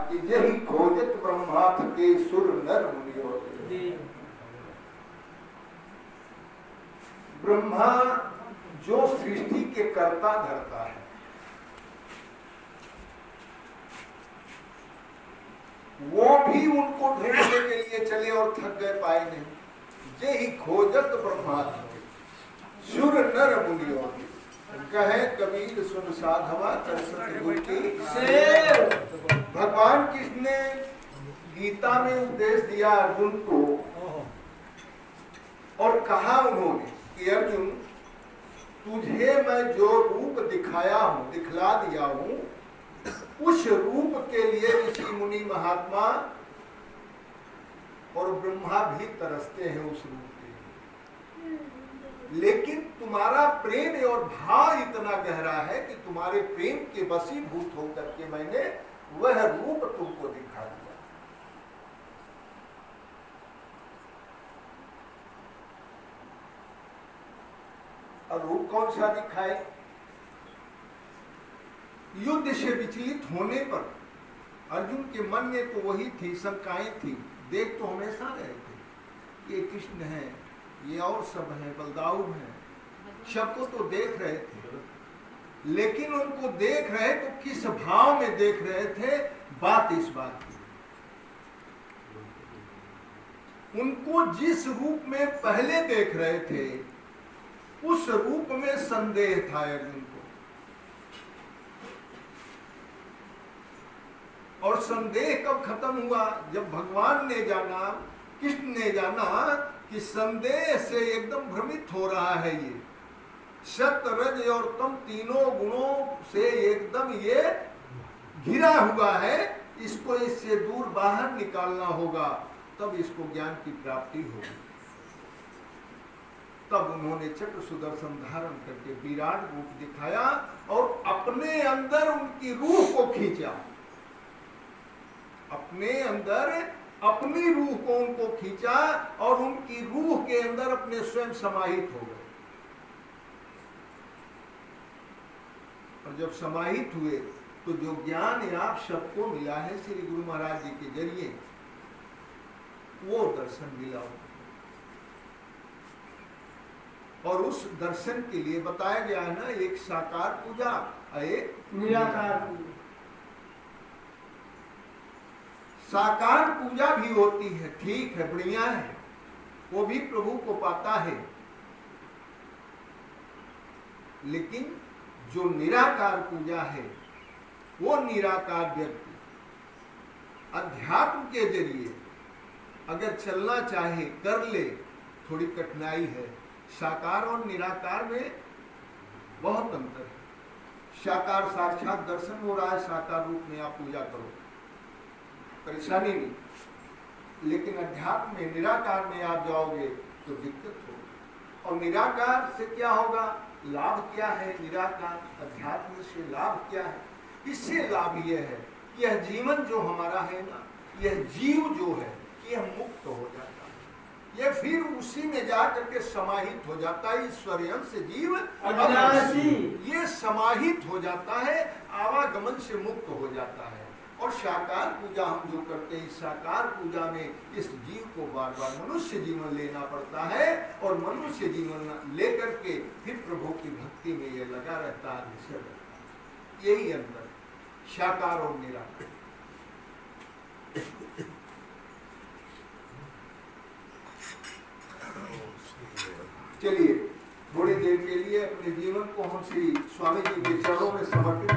कि यही खोजत ब्रह्मा थके सुर नर मुनियों। ब्रह्मा जो सृष्टि के कर्ता धर्ता है, वो भी उनको ढूंढने के लिए चले और थक गए, पाए नहीं। यही खोजत ब्रह्मा सुर नर मुनियों। कहे कबीर सुन साधवा कर सतगुरु की सेव। भगवान कृष्ण ने गीता में उपदेश दिया अर्जुन को, और कहा उन्होंने कि अर्जुन, तुझे मैं जो रूप दिखाया हूं, दिखला दिया हूं, उस रूप के लिए ऋषि मुनि महात्मा और ब्रह्मा भी तरसते हैं उस रूप के लिए। लेकिन तुम्हारा प्रेम और भाव इतना गहरा है कि तुम्हारे प्रेम के वशीभूत होकर के मैंने वह रूप तुमको दिखा दिया। और रूप कौन सा दिखाए? युद्ध से विचलित होने पर अर्जुन के मन में तो वही थी, शंकाएं थी। देख तो हमेशा रहे थे, ये कृष्ण है, ये और सब है, बलदाऊ है, सबको तो देख रहे थे। लेकिन उनको देख रहे तो किस भाव में देख रहे थे? बात इस बात की, उनको जिस रूप में पहले देख रहे थे उस रूप में संदेह था अर्जुन को। और संदेह कब खत्म हुआ? जब भगवान ने जाना, कृष्ण ने जाना कि संदेह से एकदम भ्रमित हो रहा है, ये सत रज और तम तीनों गुणों से एकदम ये घिरा हुआ है, इसको इससे दूर बाहर निकालना होगा, तब इसको ज्ञान की प्राप्ति होगी। तब उन्होंने चक्र सुदर्शन धारण करके विराट रूप दिखाया और अपने अंदर उनकी रूह को खींचा। अपने अंदर अपनी रूह को उनको खींचा और उनकी रूह के अंदर अपने स्वयं समाहित हो गए। और जब समाहित हुए तो जो ज्ञान आप सबको मिला है श्री गुरु महाराज जी के जरिए, वो दर्शन मिला। और उस दर्शन के लिए बताया गया है ना, एक साकार पूजा, एक निराकार पूजा। साकार पूजा भी होती है, ठीक है, बढ़िया है, वो भी प्रभु को पाता है। लेकिन जो निराकार पूजा है, वो निराकार व्यक्ति अध्यात्म के जरिए अगर चलना चाहे कर ले, थोड़ी कठिनाई है। साकार और निराकार में बहुत अंतर है। साकार साक्षात दर्शन हो रहा है, साकार रूप में आप पूजा करो, परेशानी नहीं। लेकिन अध्यात्म में, निराकार में आप जाओगे तो दिक्कत होगी। और निराकार से क्या होगा? लाभ क्या है? निराकार अध्यात्म से लाभ क्या है? इससे लाभ यह है कि यह जीवन जो हमारा है ना, यह जीव जो है, यह मुक्त हो जाता है। ये फिर उसी में जाकर के समाहित हो जाता है। ईश्वरीय से जीव अविनाशी, ये समाहित हो जाता है, आवागमन से मुक्त हो जाता है। और साकार पूजा हम जो करते हैं, इस साकार पूजा में इस जीव को बार बार मनुष्य जीवन लेना पड़ता है, और मनुष्य जीवन लेकर के फिर प्रभु की भक्ति में ये लगा रहता है। यही अंतर साकार और निराकार। चलिए थोड़ी देर के लिए अपने जीवन को हम श्री स्वामी जी के चरणों में समर्पित